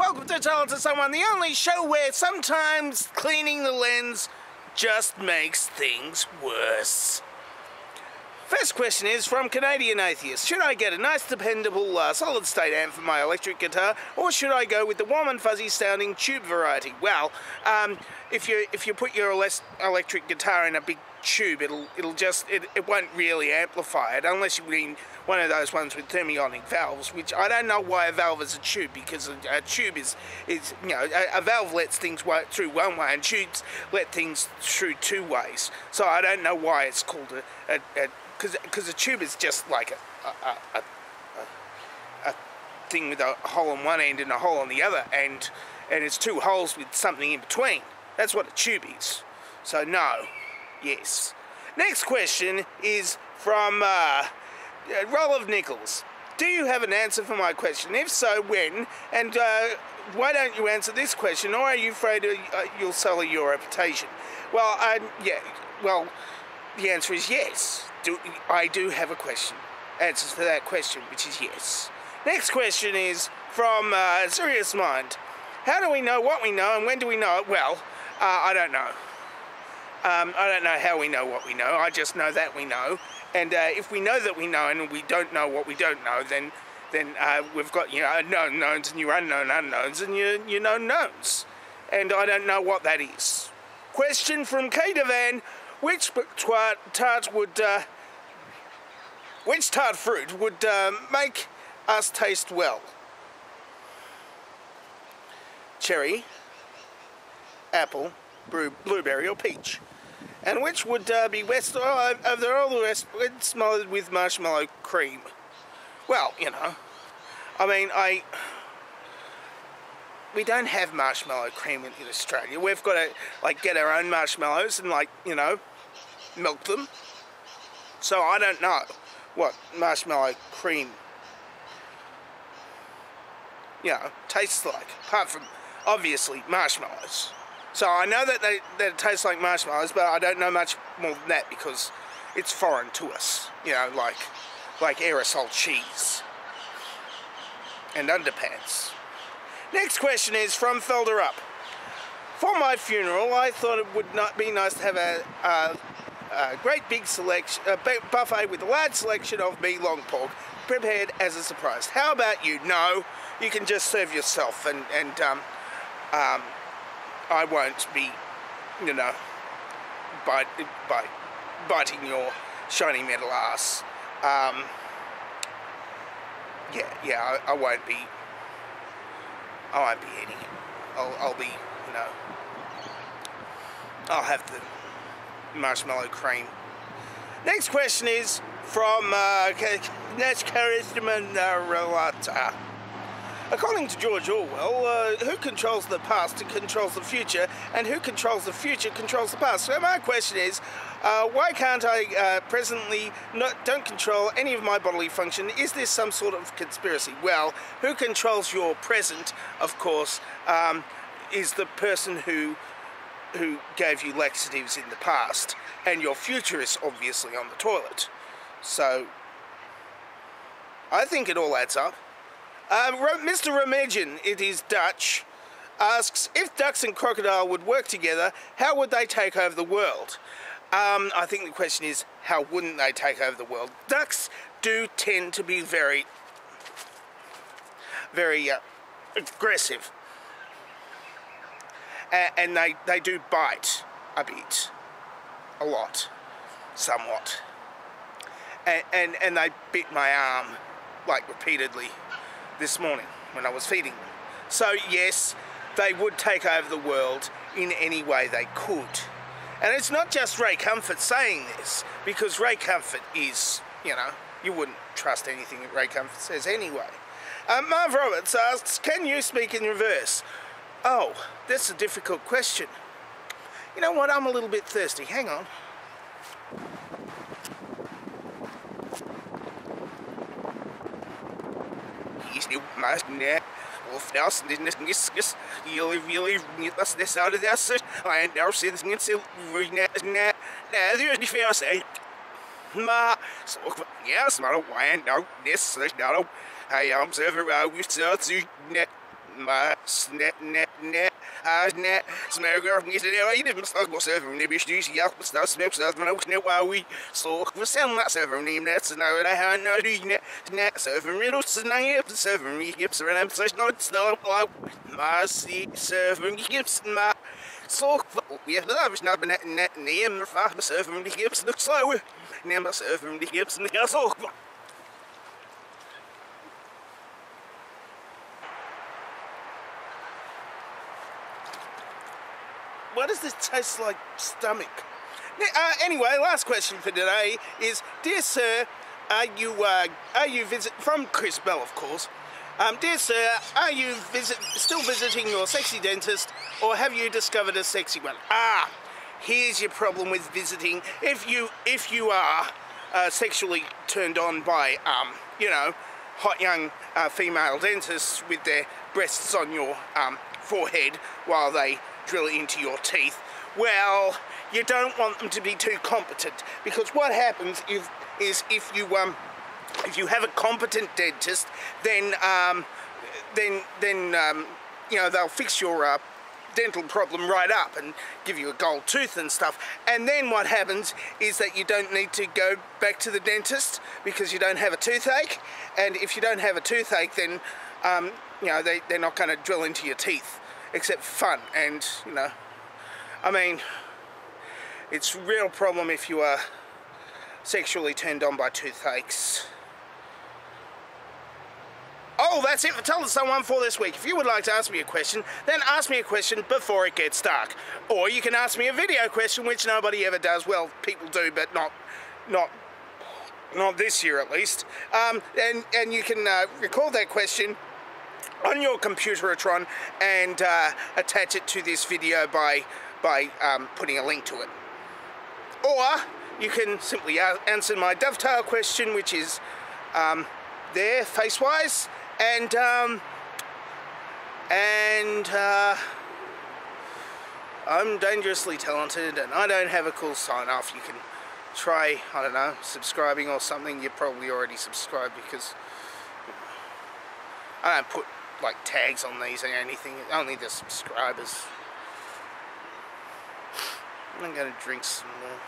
Welcome to Tell It to Someone, the only show where sometimes cleaning the lens just makes things worse. First question is from Canadian Atheist. Should I get a nice, dependable, solid-state amp for my electric guitar, or should I go with the warm and fuzzy-sounding tube variety? Well, if you put your electric guitar in a big tube, it won't really amplify it, unless you mean one of those ones with thermionic valves, which I don't know why a valve is a tube, because a tube is a valve lets things through one way, and tubes let things through two ways. So I don't know why it's called because a tube is just like a thing with a hole on one end and a hole on the other, and it's two holes with something in between. That's what a tube is. So no, yes. Next question is from Roll of Nickels. Do you have an answer for my question? If so, when? And why don't you answer this question? Or are you afraid you'll sully your reputation? Well, well, the answer is yes. I do have a question. Answers for that question, which is yes. Next question is from Serious Mind. How do we know what we know, and when do we know it? Well, I don't know. I don't know how we know what we know. I just know that we know. And if we know that we know and we don't know what we don't know, then we've got known knowns and your unknown unknowns and your known knowns. And I don't know what that is. Question from K-Devan. Which tart fruit would make us taste well? Cherry, apple, blueberry or peach? And which would be best of all the rest smothered with marshmallow cream? Well, I mean, we don't have marshmallow cream in Australia. We've got to get our own marshmallows and milk them. So I don't know what marshmallow cream tastes like, apart from obviously marshmallows. So I know that it tastes like marshmallows, but I don't know much more than that because it's foreign to us. Like aerosol cheese and underpants. Next question is from Felder Up. For my funeral, I thought it would not be nice to have a great big buffet with a large selection of meat long pork prepared as a surprise. How about you? No, you can just serve yourself, and I won't be, biting your shiny metal ass. I won't be eating it. I'll be, I'll have the marshmallow cream. Next question is from Relata. According to George Orwell, who controls the past controls the future, and who controls the future controls the past. So my question is, why can't I presently don't control any of my bodily function? Is this some sort of conspiracy? Well, who controls your present, of course, is the person who gave you laxatives in the past, and your future is obviously on the toilet. So I think it all adds up. Mr. Remagen, it is Dutch, asks, if ducks and crocodile would work together, how would they take over the world? I think the question is, how wouldn't they take over the world? Ducks do tend to be very, very aggressive. And they do bite a bit, a lot, somewhat. And they bit my arm, repeatedly this morning when I was feeding them. So yes, they would take over the world in any way they could. And it's not just Ray Comfort saying this, because Ray Comfort is, you wouldn't trust anything that Ray Comfort says anyway. Marv Roberts asks, can you speak in reverse? Oh, that's a difficult question. You know what, I'm a little bit thirsty. Hang on. He's new master. Of Nelson didn't guess you really that's this out of this. I never see this until now there's the fair say. Ma so yes, not a wine, no, this, not a I am server, we start to my snap, nap, nap. Net, smell girl, you said, I didn't start myself from the bitch, you see, I'll start snips, I don't know why we so for some myself from name that's now that I have no net, surfing riddles, and I have to surfing me hips, and I'm such not snow, my seat, surfing hips, my so we have love, not net, name, surfing the hips, looks so, name, surfing the hips, and the castle. Why does this taste like stomach? Anyway, last question for today is, dear sir, are you from Chris Bell, of course. Dear sir, are you still visiting your sexy dentist, or have you discovered a sexy one? Here's your problem with visiting. If you are sexually turned on by you know, hot young female dentists with their breasts on your forehead while they drill it into your teeth, well, you don't want them to be too competent, because what happens is if you have a competent dentist, then you know, they'll fix your dental problem right up and give you a gold tooth and stuff. And then what happens is that you don't need to go back to the dentist because you don't have a toothache. And if you don't have a toothache, then you know, they're not going to drill into your teeth, except fun. And you know, I mean, it's a real problem if you are sexually turned on by toothaches. Oh, that's it for Tell Someone for this week. If you would like to ask me a question, then ask me a question before it gets dark. Or you can ask me a video question, which nobody ever does. Well, people do, but not this year at least. And you can record that question on your computeratron and attach it to this video by putting a link to it. Or you can simply answer my dovetail question, which is there, face-wise, and I'm dangerously talented, and I don't have a cool sign-off. You can try, I don't know, subscribing or something. You're probably already subscribed, because I don't put like tags on these or anything, only the subscribers. I'm gonna drink some more.